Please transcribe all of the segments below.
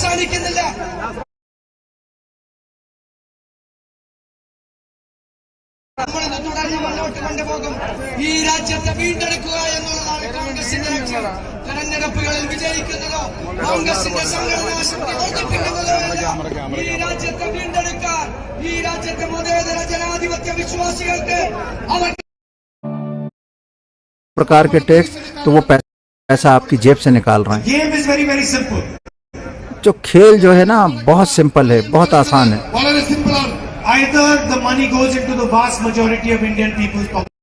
അവസാനിക്കുന്നില്ല. നമ്മളിന്ന് തുടർന്ന് മുന്നോട്ട് കൊണ്ടുപോകും. ഈ രാജ്യത്തെ വീണ്ടെടുക്കുക എന്നുള്ളതാണ് കോൺഗ്രസിന്റെ ലക്ഷ്യം. തെരഞ്ഞെടുപ്പുകളിൽ വിജയിക്കുന്നതോ കോൺഗ്രസിന്റെ സംഘടനാ ശക്തി വർദ്ധിപ്പിക്കുന്നതോ ഈ രാജ്യത്തെ വീണ്ടെടുക്കാൻ, ഈ രാജ്യത്തെ മതേതര ജനാധിപത്യ വിശ്വാസികൾക്ക് അവർ प्रकार के टैक्स, तो वो पैसा आपकी जेब से निकाल रहे हैं. Game is very very simple. जो खेल जो है ना बहुत सिंपल है, बहुत आसान है. വളരെ സിമ്പിളാണ്. Either the money goes into the vast majority of Indian people's pocket.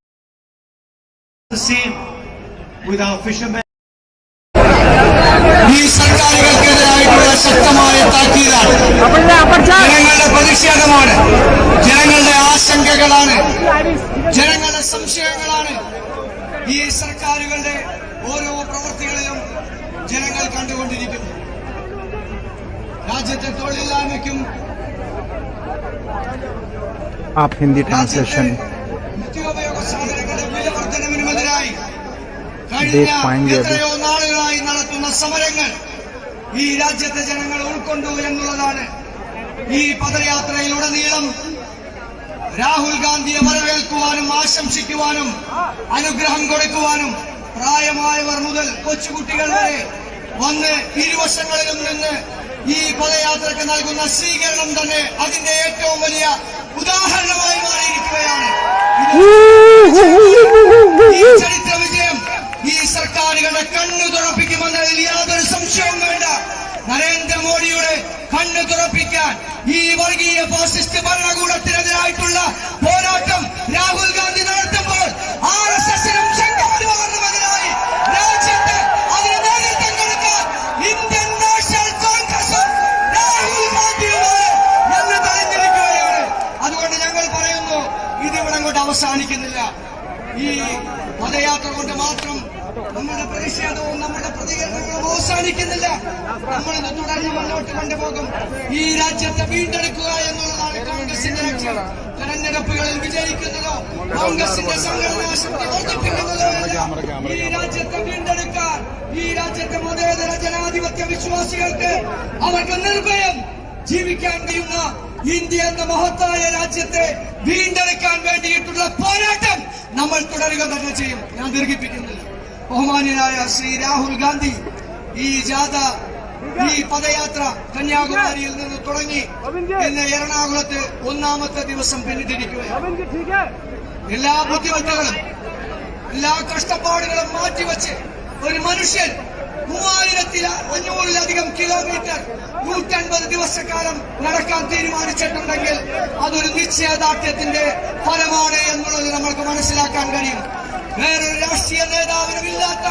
The same with our fishermen. ഈ സർക്കാരുകൾക്കെതിരായിട്ടുള്ള ശക്തമായ താക്കീതാണ്. ജനങ്ങളുടെ പ്രതിഷേധമാണ്, ജനങ്ങളുടെ ആശങ്കകളാണ്, ജനങ്ങളുടെ സംശയങ്ങളാണ്. ഈ സർക്കാരുകളുടെ ഓരോ പ്രവൃത്തികളിലും ജനങ്ങൾ കണ്ടുകൊണ്ടിരിക്കുന്നു. രാജ്യത്തെ തൊഴിലില്ലായ്മയ്ക്കും आप हिंदी ट्रांसलेशन നിത്യോപയോഗ സാധനങ്ങളുടെ വിലവർദ്ധനവിനുമെതിരായി കഴിഞ്ഞ देख पाएंगे. എത്രയോ നാളുകളായി നടത്തുന്ന സമരങ്ങൾ ഈ രാജ്യത്തെ ജനങ്ങൾ ഉൾക്കൊണ്ടു എന്നുള്ളതാണ്. ഈ പദയാത്രയിലുടനീളം രാഹുൽ ഗാന്ധിയെ വരവേൽക്കുവാനും ആശംസിക്കുവാനും അനുഗ്രഹം കൊടുക്കുവാനും പ്രായമായവർ മുതൽ കൊച്ചുകുട്ടികൾ വരെ വന്ന് ഇരുവശങ്ങളിലും നിന്ന് ഈ പദയാത്രയ്ക്ക് നൽകുന്ന സ്വീകരണം തന്നെ അതിന്റെ ഏറ്റവും വലിയ ഉദാഹരണമായി മാറിയിരിക്കുകയാണ്. ഈ ചരിത്ര വിജയം ഈ സർക്കാരുകളുടെ കണ്ണു തുറപ്പിക്കുമെന്നതിൽ യാതൊരു സംശയവും വേണ്ട. നരേന്ദ്രമോദിയുടെ കണ്ണു തുറപ്പിക്കാൻ ഈ വർഗീയ ഫാസിസ്റ്റ് ഭരണകൂടത്തിനെതിരായിട്ടുള്ള പോരാട്ടം രാഹുൽ ഗാന്ധി നടത്തുമ്പോൾ RSSനും സംഘപരിവാറിനുമെതിരായി രാജ്യത്ത് അതിന് നേതൃത്വം കൊടുക്കാൻ ഇന്ത്യൻ നാഷണൽ കോൺഗ്രസും രാഹുൽ ഗാന്ധിയുമാണ് എന്ന് തെളിഞ്ഞിരിക്കുകയാണ്. അതുകൊണ്ട് ഞങ്ങൾ പറയുന്നു, ഇതിവിടെ കൊണ്ട് അവസാനിക്കുന്നില്ല. ഈ പദയാത്ര കൊണ്ട് മാത്രം നമ്മുടെ പ്രതിഷേധവും നമ്മുടെ പ്രതികരണങ്ങളും അവസാനിക്കുന്നില്ല. നമ്മളിന്ന് തുടർന്ന് മുന്നോട്ട് കൊണ്ടുപോകും. ഈ രാജ്യത്തെ വീണ്ടെടുക്കുക എന്നുള്ളതാണ് കോൺഗ്രസിന്റെ ലക്ഷ്യം. തെരഞ്ഞെടുപ്പുകളിൽ വിജയിക്കുന്നതോ കോൺഗ്രസിന്റെ സംഘടനാ ശക്തി വർദ്ധിപ്പിക്കുന്നതോ ഈ രാജ്യത്തെ വീണ്ടെടുക്കാൻ, ഈ രാജ്യത്തെ മതേതര ജനാധിപത്യ വിശ്വാസികൾക്ക് അവർക്ക് നിർഭയം ജീവിക്കാൻ കഴിയുന്ന ഇന്ത്യ എന്ന മഹത്തായ രാജ്യത്തെ വീണ്ടെടുക്കാൻ വേണ്ടിയിട്ടുള്ള പോരാട്ടം നമ്മൾ തുടരുക തന്നെ ചെയ്യും. ഞാൻ ദീർഘിപ്പിക്കുന്നില്ല. ബഹുമാന്യനായ ശ്രീ രാഹുൽ ഗാന്ധി ഈ ജാഥ, ഈ പദയാത്ര കന്യാകുമാരിയിൽ നിന്ന് തുടങ്ങി ഇന്ന് എറണാകുളത്ത് ഒന്നാമത്തെ ദിവസം പിന്നിട്ടിരിക്കുകയാണ്. എല്ലാ ബുദ്ധിമുട്ടുകളും എല്ലാ കഷ്ടപ്പാടുകളും മാറ്റിവെച്ച് ഒരു മനുഷ്യൻ 3500-ലധികം കിലോമീറ്റർ 150 ദിവസക്കാലം നടക്കാൻ തീരുമാനിച്ചിട്ടുണ്ടെങ്കിൽ അതൊരു നിശ്ചയദാർഢ്യത്തിന്റെ ഫലമാണ് എന്നുള്ളത് നമ്മൾക്ക് മനസ്സിലാക്കാൻ കഴിയും. വേറൊരു രാഷ്ട്രീയ നേതാവിനും ഇല്ലാത്ത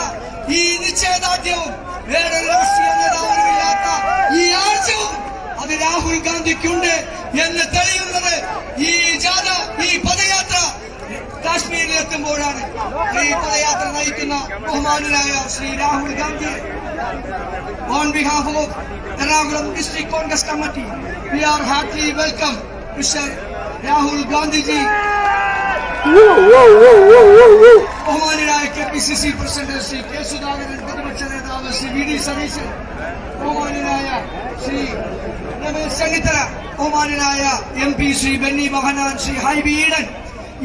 ഈ നിശ്ചയദാർഢ്യവും വേറൊരു രാഷ്ട്രീയ നേതാവിനും ഇല്ലാത്ത ഈ ആർജവും അത് രാഹുൽ ഗാന്ധിക്കുണ്ട് എന്ന് തെളിയുന്നത് ഈ ജാഥ, ഈ പദയാത്ര കാശ്മീരിലെത്തുമ്പോഴാണ്. ഈ പദയാത്ര നയിക്കുന്ന ബഹുമാനായ Shri Rahul Gandhi, on behalf of Ernakulam district Congress committee, we are heartily welcome mister Rahul Gandhiji. ബഹുമാനായ KPCC president Shri K Sudhakaran, പ്രതിപക്ഷ നേതാവ് ശ്രീ VD സതീശൻ, ബഹുമാനായ ശ്രീ രമേശ് ചെന്നിത്തല, ബഹുമാനായ MP ശ്രീ ബെന്നി ബഹനാൻ, ശ്രീ ഹൈബി ഈഡൻ.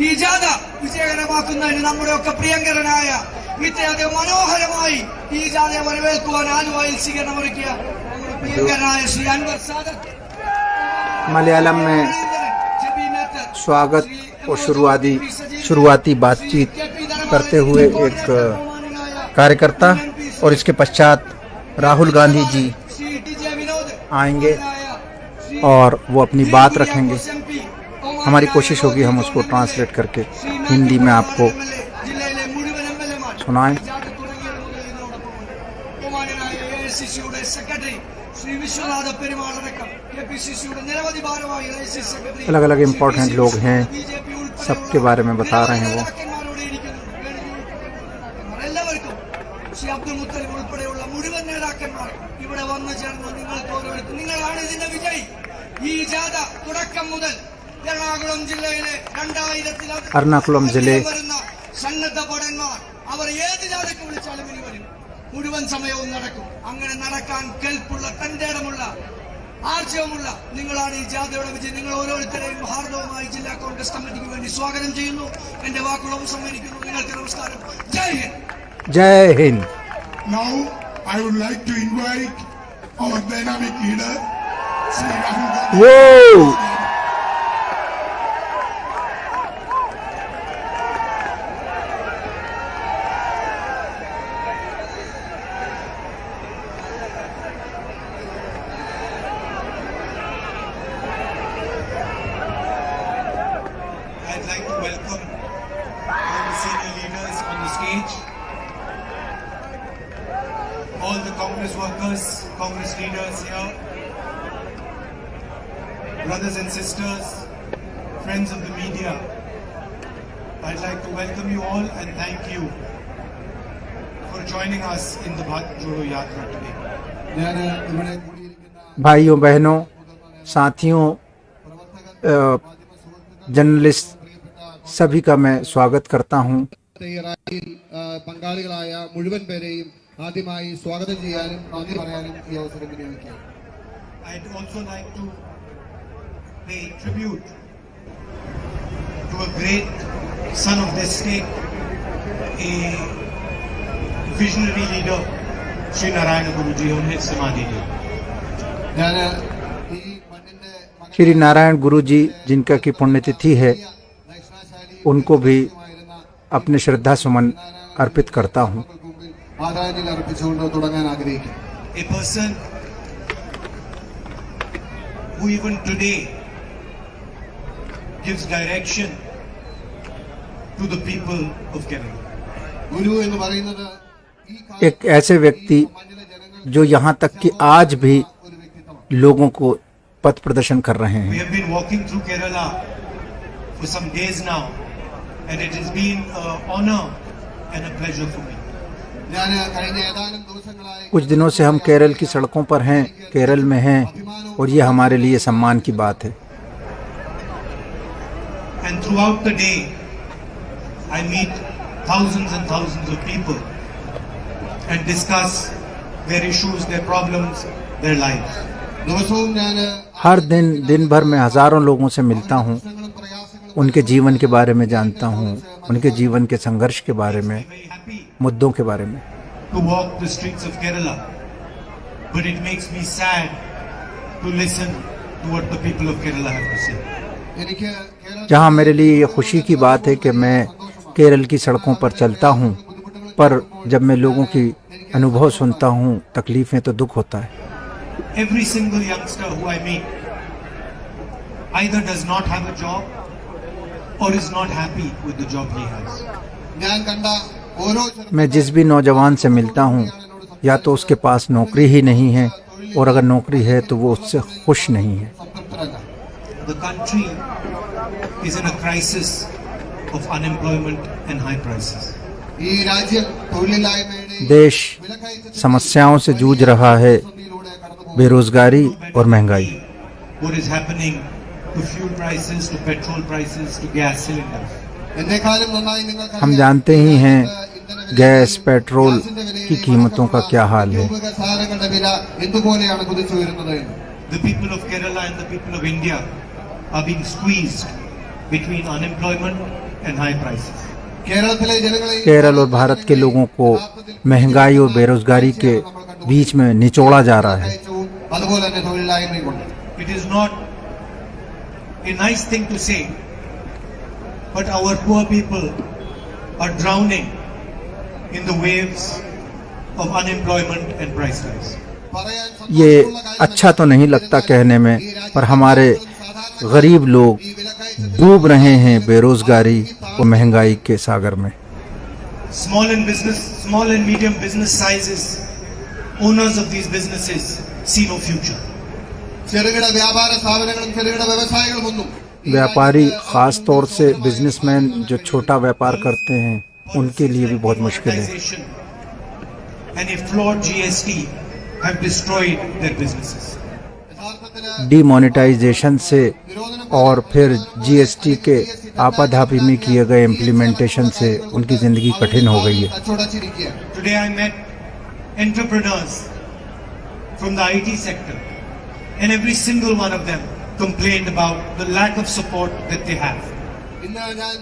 ഈ ജാഥ വിജയകരമാക്കുന്നതിന് നമ്മുടെയൊക്കെ പ്രിയങ്കരനായ ഇത്രയധികം മനോഹരമായി ഈ ജാഥയെ വരവേൽക്കുവാൻ ആലുവയിൽ സ്വീകരണമൊരുക്കിയ നമ്മുടെ പ്രിയങ്കരനായ ശ്രീ അൻവർ സാദത്ത്. मलयालम में स्वागत और शुरुआती बातचीत करते हुए एक कार्यकर्ता और इसके पश्चात राहुल गांधी जी आएंगे और वो अपनी बात रखेंगे. हमारी कोशिश होगी हम उसको ट्रांसलेट करके हिंदी में आपको सुनाएं. अलग अलग इम्पोर्टेंट लोग हैं, सबके बारे में बता रहे हैं वो. അബ്ദുൽ മുത്തലിബ് ഉൾപ്പെടെയുള്ള മുഴുവൻ നേതാക്കന്മാർ ഇവിടെ വന്നു ചേർന്ന് നിങ്ങൾക്ക് ഓരോരുത്തർ നിങ്ങളാണ് ഇതിന്റെ വിജയി. ഈ ജാഥ തുടക്കം മുതൽ എറണാകുളം ജില്ലയിലെ 2000-ൽ വരുന്ന സന്നദ്ധ ഭടന്മാർ അവർ ഏത് ജാഥയ്ക്ക് വിളിച്ചാലും ഇനി വരും. മുഴുവൻ സമയവും നടക്കും. അങ്ങനെ നടക്കാൻ കെൽപ്പുള്ള, തന്റെ ഇടമുള്ള, ആർജവമുള്ള നിങ്ങളാണ് ഈ ജാഥയുടെ വിജയം. നിങ്ങൾ ഓരോരുത്തരെയും ഹാർദവമായി ജില്ലാ കോൺഗ്രസ് കമ്മിറ്റിക്ക് വേണ്ടി സ്വാഗതം ചെയ്യുന്നു. എന്റെ വാക്കുകൾ ഉപസംഹരിക്കുന്നു. നിങ്ങൾക്ക് നമസ്കാരം. ജയ് ഹിന്ദ്. जय Hind. Now, I would like to invite our dynamic leader, Sri Rahul Gandhi. Whoa! I'd like to welcome all the senior leaders on the stage, all the Congress workers, Congress leaders here, brothers and sisters, friends of the media. I'd like to welcome you all and thank you for joining us in the Bharat Jodo Yatra today. भाइयों बहनों साथियों journalist सभी का मैं स्वागत करता हूं. റാലിയിൽ പങ്കാളികളായ മുഴുവൻ പേരെയും ആദ്യമായി സ്വാഗതം ചെയ്യാനും നന്ദി പറയാനും ഈ അവസരം വിനിയോഗിക്കാം. I'd also like to pay tribute to a great son of this state, a visionary leader, Sri Narayana Guruji, on his Samadhi Day. ഞാൻ ഈ മണ്ണിന്റെ श्री नारायण गुरु जी जिनका की पुण्यतिथि है उनको भी अपने श्रद्धा सुमन अर्पित करता हूं. ആദരാഞ്ജലി അർപ്പിച്ചുകൊണ്ട് തുടങ്ങാൻ ആഗ്രഹിക്കുന്നു. A person who even today gives direction to the people of Kerala. ഗുരു എന്ന് പറയുന്നത് ഈ एक ऐसे व्यक्ति മണ്ണിലെ ജനങ്ങൾ जो यहाँ तक कि आज भी ഒരു വ്യക്തിത്വമാണ്. लोगों को पथ प्रदर्शन कर रहे We हैं. have been walking through Kerala for some days now, and it has been an honor and a pleasure for me. ഞാൻ കഴിഞ്ഞ ഏതാനും ദിവസങ്ങളായി कुछ दिनों से हम केरल की सड़कों पर हैं, केरल में हैं और ये हमारे लिए सम्मान की बात है. And throughout the day, I meet thousands and thousands of people and discuss their issues, their problems, their lives. ദിവസവും ഞാൻ हर दिन दिन भर में हजारों लोगों से मिलता हूँ, പ്രശ്നങ്ങളും പ്രയാസങ്ങളും उनके जीवन के बारे में जानता हूँ, उनके जीवन के संघर्ष के बारे में, Very happy मुद्दों के बारे में. to walk the streets of Kerala, but it makes me sad to listen to what the people of Kerala have to say. എനിക്ക് കേരള जहाँ मेरे लिए ये खुशी की बात है कि मैं केरल की सड़कों पर चलता हूँ, पर जब मैं लोगों की अनुभव सुनता हूँ, तकलीफें तो दुख होता है. Every single youngster who I meet either does not have a job or is not happy with the job he has. ഞാൻ കണ്ട ഓരോ मैं जिस भी नौजवान से मिलता हूँ, या तो उसके पास नौकरी ही नहीं है और अगर नौकरी है तो वो उससे खुश नहीं है. സംതൃപ്തരല്ല. The country is in a crisis of unemployment and high prices. ഈ രാജ്യം തൊഴിലില്ലായ്മയുടെ देश വിലക്കയറ്റ समस्याओं से जूझ रहा है, പ്രതിസന്ധിയിലൂടെ കടന്നുപോകുന്നു. बेरोजगारी और महंगाई. What is happening to fuel prices, to petrol prices, to gas cylinders? എന്നെക്കാളും നന്നായി നിങ്ങൾക്കറിയാം. हम जानते ही हैं ഇന്ധന गैस पेट्रोल की कीमतों का क्या हाल है. ഉപഭോഗ സാധനങ്ങളുടെ വില എന്തുപോലെയാണ് കുതിച്ചുയരുന്നത് എന്ന്. The people of Kerala and the people of India are being squeezed between unemployment and high prices. കേരളത്തിലെ ജനങ്ങളെ केरल और भारत के लोगों को महंगाई और बेरोजगारी के बीच में निचोड़ा जा रहा है. വിലക്കയറ്റവും അതുപോലെ തന്നെ തൊഴിലില്ലായ്മയും കൊണ്ട് It is not a nice thing to say, but our poor people are drowning in the waves of unemployment and price rise. പറയാൻ ये സന്തോഷമുള്ള കാര്യം अच्छा तो नहीं लगता कहने में, पर हमारे गरीब लोग ഈ വിലക്കയറ്റ डूब रहे हैं बेरोजगारी और महंगाई के सागर में. Small and medium business sizes, owners of these businesses see no future. ചെറുകിട വ്യാപാര സ്ഥാപനങ്ങളും ചെറുകിട വ്യവസായികളും ഒന്നും व्यापारी खास तौर से बिजनेसमैन जो छोटा व्यापार करते हैं उनके लिए भी बहुत मुश्किल है. Taxation and a flawed GST have destroyed their businesses. യഥാർത്ഥത്തിൽ डिमोनेटाइजेशन से और फिर जीएसटी के आपाधापी में किए गए इम्प्लीमेंटेशन से उनकी ज़िंदगी कठिन हो गई है. തച്ചുടച്ചിരിക്കുകയാണ്. Today I met entrepreneurs from the IT sector, and every single one of them complained about the lack of support that they have.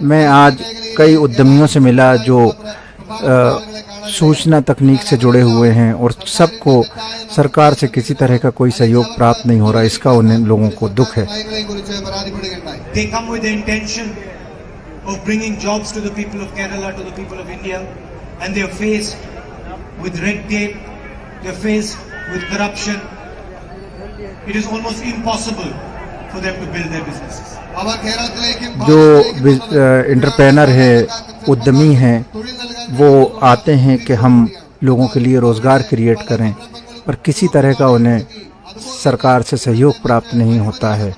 मैं आज कई उद्यमियों से मिला जो सूचना तकनीक से जुड़े हुए हैं और सबको सरकार से किसी तरह का कोई सहयोग प्राप्त नहीं हो रहा, इसका उन लोगों को दुख है। They come with the intention of bringing jobs to the people of Kerala, to the people of India, and they are faced with red tape, they are faced with corruption. It is almost impossible for them to build their businesses. जो entrepreneur है, उद्यमी हैं, वो आते हैं कि हम लोगों के लिए रोज़गार क्रिएट करें, पर किसी तरह का उन्हें सरकार से सहयोग प्राप्त नहीं होता है।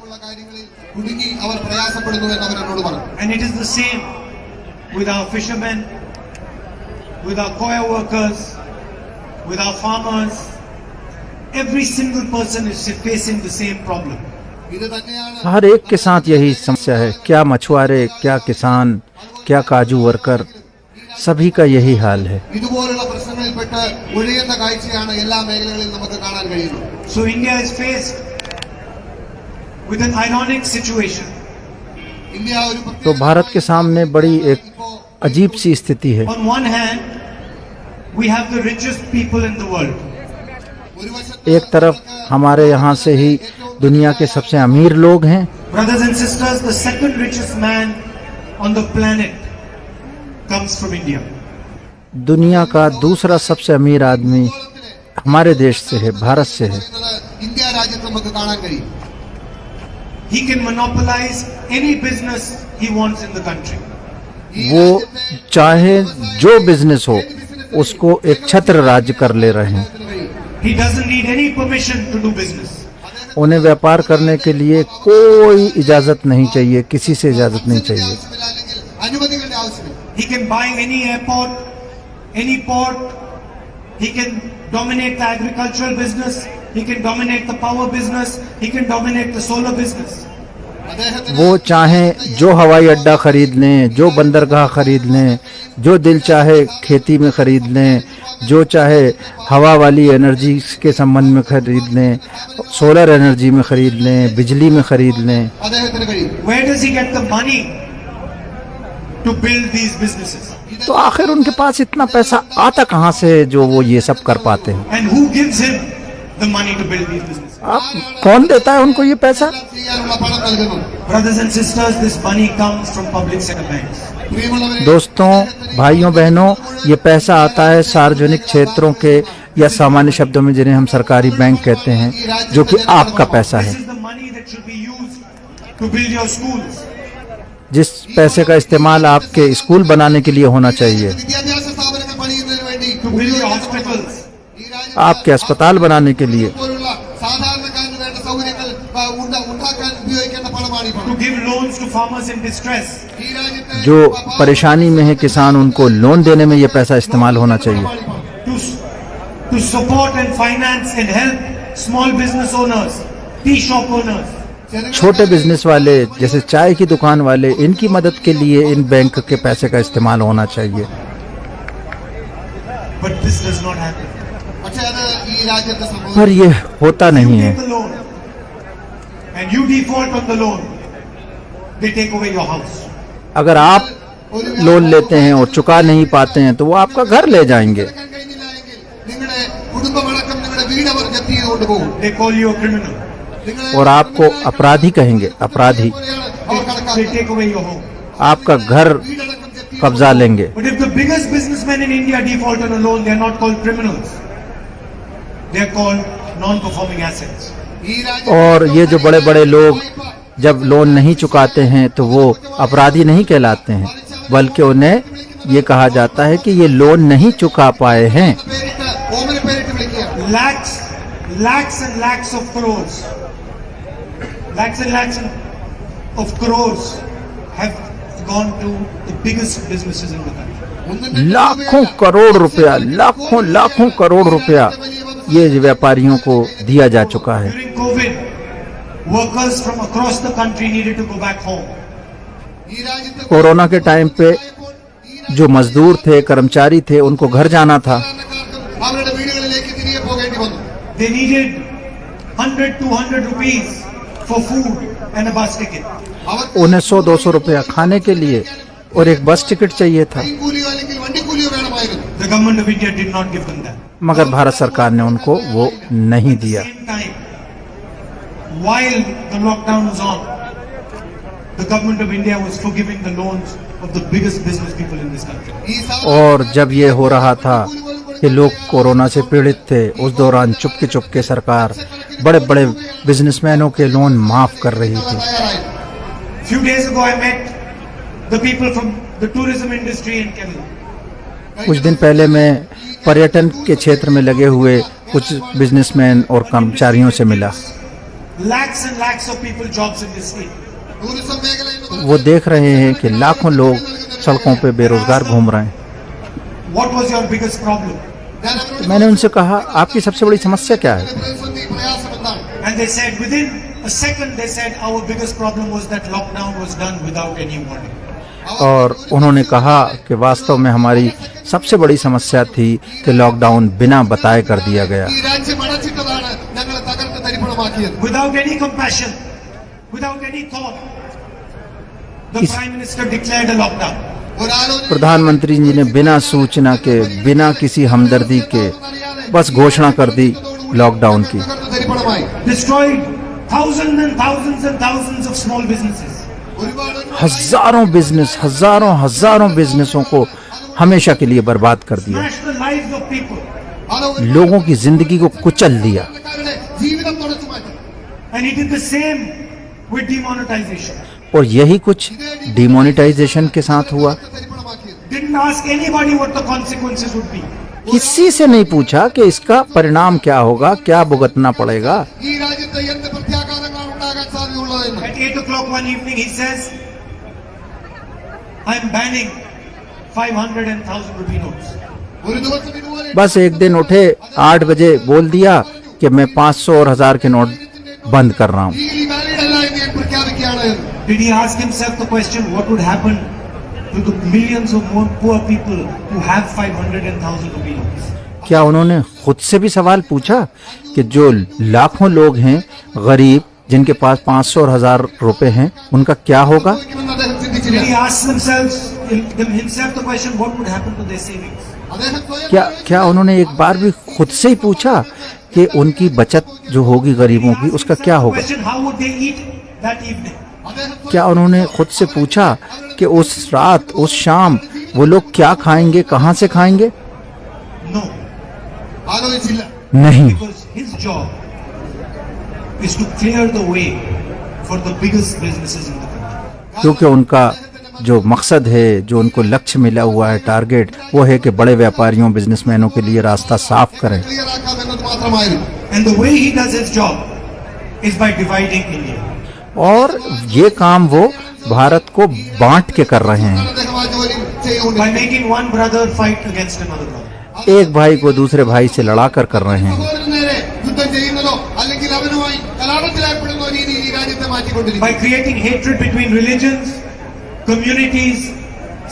And it is the same with our fishermen, with our coir workers, with our farmers. Every single person is facing the same problem. हर एक के साथ यही समस्या है, क्या मछुआरे, क्या किसान, क्या काजू वर्कर, सभी का यही हाल है। So India is faced with an ironic situation. तो भारत के सामने बड़ी एक अजीब सी स्थिति है। On one hand, we have the richest people in the world. एक तरफ हमारे यहाँ से ही दुनिया के सबसे अमीर लोग हैं। Brothers and sisters, the second richest man on the planet comes from India. दुनिया का दूसरा सबसे अमीर आदमी हमारे देश से है, भारत से है। He can monopolize any business he wants in the country. वो चाहे जो बिजनेस हो उसको एक छत्र राज्य कर ले रहे हैं। He doesn't need any permission to do business. उन्हें व्यापार करने के लिए कोई इजाजत नहीं चाहिए, किसी से इजाजत नहीं चाहिए। He can buy any airport, any port. He can dominate the agricultural business. He can dominate the power business. He can dominate the solar business. वो चाहे जो हवाई अड्डा खरीद लें, जो बंदरगाह खरीद लें, जो दिल चाहे खेती में खरीद लें, जो चाहे हवा वाली एनर्जी के संबंध में खरीद लें, सोलर एनर्जी में खरीद लें, बिजली में खरीद लें। Where does he get the money to build these businesses? तो आखिर उनके पास इतना पैसा आता कहाँ से जो वो ये सब कर पाते हैं? And who gives him the money to build these businesses? आप कौन देता है उनको ये पैसा? Brothers and sisters, this money comes from public sector banks. दोस्तों, भाइयों बहनों, ये पैसा आता है सार्वजनिक क्षेत्रों के या सामान्य शब्दों में जिन्हें हम सरकारी बैंक कहते हैं, जो कि आपका पैसा है। This is the money that should be used to build your schools. जिस पैसे का इस्तेमाल आपके स्कूल बनाने के लिए होना चाहिए, To build your hospitals. आपके अस्पताल बनाने के लिए, To give loans to farmers in distress. जो परेशानी में है किसान, उनको लोन देने में ये पैसा इस्तेमाल होना चाहिए। To support and finance and help small business owners, tea shop owners. छोटे बिजनेस वाले जैसे चाय की दुकान वाले, इनकी मदद के लिए इन बैंक के पैसे का इस्तेमाल होना चाहिए। But this does not happen. पर ये होता नहीं You है। take a loan and you default on the loan, they take away your house. अगर आप लोन लेते हैं और चुका नहीं पाते हैं तो वो आपका घर ले जाएंगे They call you a criminal. और आपको अपराधी कहेंगे, अपराधी। They take away your home. आपका घर कब्जा लेंगे। But if the biggest businessmen in India default on a loan, they are not called criminals. They are called non-performing assets. और ये जो बड़े बड़े लोग जब लोन नहीं चुकाते हैं तो वो अपराधी नहीं कहलाते हैं, बल्कि उन्हें ये कहा जाता है कि ये लोन नहीं चुका पाए हैं। Lakhs and lakhs of crores. Lakhs and lakhs of crores have gone to the biggest businesses in the country. लाखों करोड़ रुपया, लाखों लाखों करोड़ रुपया ये व्यापारियों को दिया जा चुका है। During COVID, workers from across the country needed to go back home. Corona के टाइम पे जो मजदूर थे, कर्मचारी थे, उनको घर जाना था। they needed 100-200 rupees for food and a bus ticket. उन्हें 100-200 रुपया खाने के लिए और एक बस टिकट चाहिए था, കൂലിയോ അല്ലെങ്കിൽ വണ്ടിക്കൂലിയോ വേണമായിരുന്നു. The government of India did not give them that. मगर भारत सरकार ने उनको वो नहीं दिया. Same time, while the lockdown was on, the government of India was forgiving the loans of the biggest business people in this country. ഈ സ- और जब ये हो रहा था कि लोग कोरोना से पीड़ित थे, उस दौरान चुपके चुपके सरकार बड़े बड़े बिजनेसमैनों के लोन माफ कर रही थी. തയ്യാറായി. Few days ago, I met the people from the tourism industry in Kerala. कुछ दिन पहले मैं पर्यटन के क्षेत्र में लगे हुए कुछ बिजनेसमैन और कर्मचारियों से मिला. Lakhs and lakhs of people jobs in this state. Tourism മേഖല എന്ന് वो देख रहे हैं कि लाखों लोग सड़कों पे बेरोजगार घूम रहे हैं. What was your biggest problem? ഞാൻ അവരോട് मैंने उनसे कहा, आपकी सबसे बड़ी समस्या क्या है? പ്രതിസന്ധി പ്രയാസം എന്താണ്? And they said, within a second, they said, our biggest problem was that lockdown was done without any warning. और उन्होंने कहा कि वास्तव में हमारी सबसे बड़ी समस्या थी कि लॉकडाउन बिना बताए कर दिया गया. ഈ രാജ്യം അടച്ചിട്ടതാണ് ഞങ്ങളെ തകർത്ത് തരിപ്പണമാക്കിയത്. Without any compassion, without any thought, the Prime Minister declared a lockdown. ഒരാലോചന प्रधानमंत्री जी ने बिना सूचना के, बिना किसी हमदर्दी के बस घोषणा कर दी लॉकडाउन की. തകർത്ത് തരിപ്പണമായി. Destroyed thousands and thousands and thousands of small businesses. ഒരുപാട് हजारों बिजनेसों को हमेशा के लिए बर्बाद कर दिया. Smashed the lives of people. അത് लोगों की जिंदगी को कुचल दिया. ഒരുപാട് ജീവിതം തുടച്ചു മാറ്റി. And he did the same with demonetization. और यही कुछ डिमोनेटाइजेशन के साथ हुआ. തരിപ്പണമാക്കിയത്. Didn't ask anybody what the consequences would be. किसी से नहीं पूछा कि इसका परिणाम क्या होगा, क्या भुगतना पड़ेगा. ഈ രാജ്യത്ത് എന്ത് പ്രത്യാഘാതങ്ങളാണ് ഉണ്ടാകാൻ സാധ്യതയുള്ളതെന്ന് At 8 o'clock one evening, he says, I'm banning 500 and 1,000 rupee notes. ഒരു ദിവസം ഇതുപോലെ बस एक दिन उठे 8 बजे बोल दिया कि मैं 500 और 1000 के नोट बंद कर रहा हूँ. ലീഗലി വാലിഡ് അല്ല എന്ന് ഞാൻ പ്രഖ്യാപിക്കുകയാണ് എന്ന്. Did he ask himself the question, what would happen to the millions of more poor people who have 500 and 1,000 rupee notes? क्या उन्होंने खुद से भी सवाल पूछा कि जो लाखों लोग हैं गरीब, जिनके पास 500 और 1000 रुपए हैं, उनका क्या होगा? എന്ന് അദ്ദേഹം Did ചിന്തിച്ചില്ല. he ask himself the question, what would happen to their savings? അദ്ദേഹം സ്വയം क्या उन्होंने एक बार भी खुद से ही पूछा कि उनकी बचत जो होगी गरीबों की, उसका क्या होगा? Question, how would they eat that evening? അദ്ദേഹം സ്വയം क्या उन्होंने खुद से पूछा कि उस रात, उस शाम वो लोग क्या खाएंगे, कहाँ से खाएंगे? No, ആലോചിച്ചില്ല. नहीं. because his job is to clear the way for the biggest businesses in the country. क्योंकि उनका जो मकसद है, जो उनको लक्ष्य मिला हुआ है, टारगेट, वो है कि बड़े व्यापारियों, बिजनेसमैनों के लिए रास्ता साफ करें. ക്ലിയർ ആക്കാം എന്നത് മാത്രമായിരുന്നു. And the way he does his job is by dividing India. और ये काम वो भारत को बांट के कर रहे हैं. അദ്ദേഹം ആ ജോലി ചെയ്യുന്നുണ്ട്. By making one brother fight against another brother. एक भाई को दूसरे भाई से लड़ा कर रहे हैं. സഹോദരന് നേരെ യുദ്ധം ചെയ്യുന്നതോ അല്ലെങ്കിൽ അവനുമായി കലാപത്തിലേർപ്പെടുന്ന രീതിയിൽ ഈ രാജ്യത്തെ മാറ്റിക്കൊണ്ടിരിക്കും. By creating hatred between religions, communities,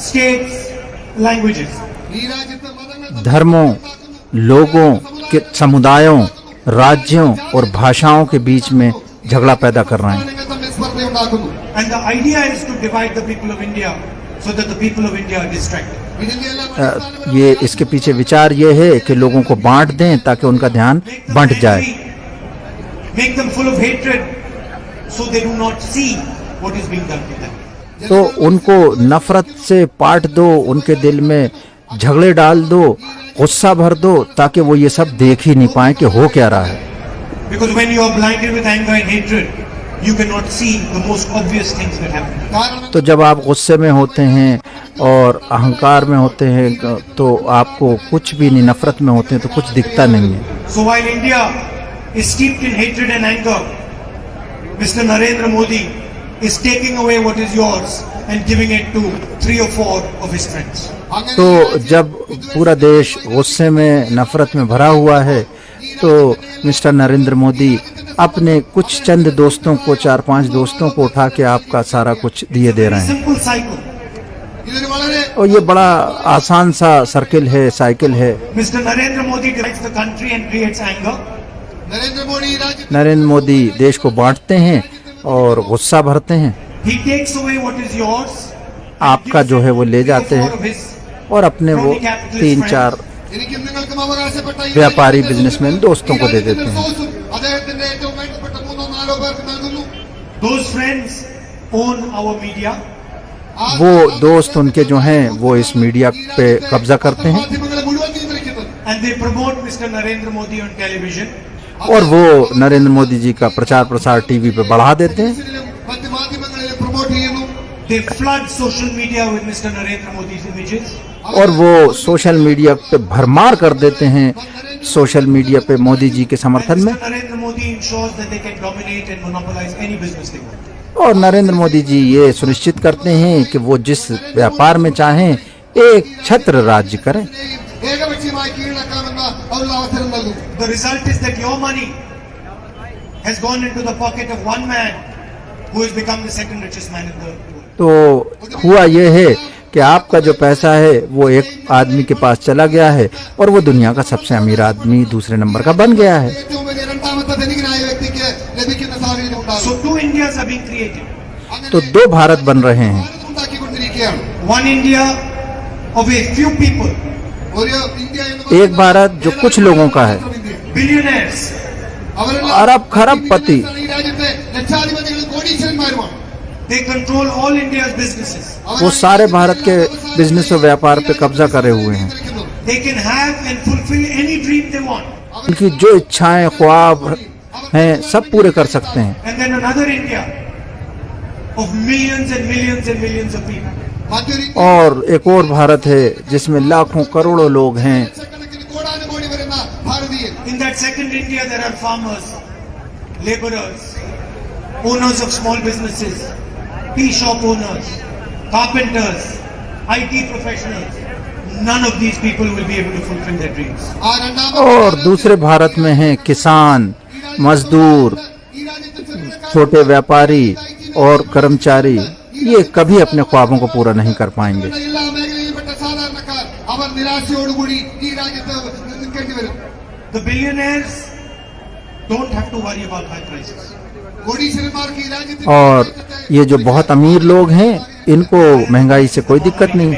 states, languages. ഈ രാജ്യത്തെ മതങ്ങൾ धर्मों, लोगों के समुदायों, राज्यों और भाषाओं के बीच में झगड़ा पैदा कर रहे हैं. തമ്മിൽ സ്പർദ്ധയുണ്ടാക്കുന്നു. And the idea is to divide the people of India so that the people of India are distracted. ഇതിന്റെ എല്ലാം ये इसके पीछे विचार ये है कि लोगों को बांट दें ताकि उनका ध्यान Make them बंट जाए. angry, make them full of hatred so they do not see what is being done to them. तो उनको नफरत से पाट दो, उनके दिल में झगड़े डाल दो, गुस्सा भर दो, ताकि वो ये सब देख ही नहीं पाए कि हो क्या रहा है. Because when you are blinded with anger and hatred, you cannot see the most obvious things that happen. കാരണം तो जब आप गुस्से में होते हैं और अहंकार में होते हैं तो आपको कुछ भी नहीं, नफरत में होते हैं तो कुछ दिखता नहीं है. So while India is steeped in hatred and anger, Mr. Narendra Modi is taking away what is yours and giving it to 3 or 4 of his friends. അങ്ങനെ तो जब पूरा देश गुस्से में, नफरत में भरा हुआ है, तो मिस्टर नरेंद्र मोदी अपने कुछ चंद दोस्तों को, 4-5 दोस्तों को उठा के आपका सारा कुछ दिए दे रहे हैं. Simple cycle. ഇതൊരു വളരെ और ये बड़ा आसान सा सर्किल है, साइकिल है. Mr. Narendra Modi divides the country and creates anger. Narendra Modi രാജ്യത്തെ नरेंद्र मोदी देश को बांटते हैं और गुस्सा भरते हैं। He takes away what is yours. आपका जो है वो ले जाते Four हैं of his और अपने वो 3-4 എനിക്കും നിങ്ങൾക്കും അവകാശപ്പെട്ട ഈ व्यापारी बिजनेसमैन दोस्तों को दे देते हैं। റിസോഴ്സും അദ്ദേഹത്തിന്റെ ഏറ്റവും വേണ്ടപ്പെട്ട 3-4 പേർക്ക് നൽകുന്നു. those friends own our media. वो दोस्त उनके जो हैं वो इस मीडिया पे कब्जा करते हैं മാധ്യമങ്ങളെ മുഴുവൻ നിയന്ത്രിക്കുന്നത്. And they promote Mr. Narendra Modi on television. और वो नरेंद्र मोदी जी का प्रचार प्रसार टीवी पे बढ़ा देते हैं മറ്റ് മാധ്യമങ്ങളിൽ പ്രൊമോട്ട് ചെയ്യുന്നു. They flood social media with Mr. Narendra Modi's images. और वो सोशल मीडिया पे भरमार कर देते हैं सोशल मीडिया पे मोदी जी के And समर्थन में। Mr. Narendra Modi ensures that they can dominate and monopolize any business they want. और नरेंद्र मोदी जी ये सुनिश्चित करते हैं कि वो जिस व्यापार में चाहें एक छत्र राज्य करें। ഏകപക്ഷീയമായി കീഴടക്കാമെന്ന ഉള്ള അവസരം നൽകും. The result is that your money has gone into the pocket of one man who has become the second richest man in the world. तो हुआ ये है कि आपका जो पैसा है वो एक आदमी के पास चला गया है और वो दुनिया का सबसे अमीर आदमी दूसरे नंबर का बन गया है। ഏറ്റവും വലിയ രണ്ടാമത്തെ ധനികനായ വ്യക്തിക്ക് ലഭിക്കുന്ന സാഹചര്യം ഉണ്ടാകും. So two Indias are being created. तो 2 भारत बन रहे हैं, ഭാരതം ഉണ്ടാക്കിക്കൊണ്ടിരിക്കുകയാണ്. One India of a few people, ഒരു ഇന്ത്യ എന്ന് एक भारत जो कुछ लोगों का है, billionaires. അവരുടെ अरब खरब पति, ഈ രാജ്യത്തെ ലക്ഷാധിപതികളും കോടീശ്വരന്മാരുമാണ്. They control all India's businesses. वो सारे भारत के बिजनेस और व्यापार पे कब्जा करे हुए हैं। They can have and fulfill any dream they want. उनकी जो इच्छाएं ख्वाब हैं सब पूरे कर सकते हैं। And then another India of millions and millions and millions of people. മറ്റൊരു और एक और भारत है जिसमें लाखों करोड़ों लोग हैं। ലക്ഷക്കണക്കിന് കോടാനുകോടി വരുന്ന ഭാരതീയർ. In that second India, there are farmers, laborers, owners of small businesses, tea shop owners, carpenters, IT professionals. None of these people will be able to fulfill their dreams. ആ രണ്ടാമത്തെ और दूसरे भारत में हैं किसान, मजदूर, ഈ രാജ്യത്തെ ചെറുകിടക്കാർ छोटे व्यापारी और कर्मचारी। ये कभी अपने ख्वाबों को पूरा नहीं कर पाएंगे। എല്ലാ മേഖലയിൽപ്പെട്ട സാധാരണക്കാർ അവർ നിരാശയോടുകൂടി ഈ രാജ്യത്ത് നിൽക്കേണ്ടി വരും. The billionaires don't have to worry about high prices. കോടീശ്വരന്മാർക്ക് ഈ രാജ്യത്ത് और ये जो बहुत अमीर लोग हैं इनको महंगाई से कोई दिक्कत नहीं।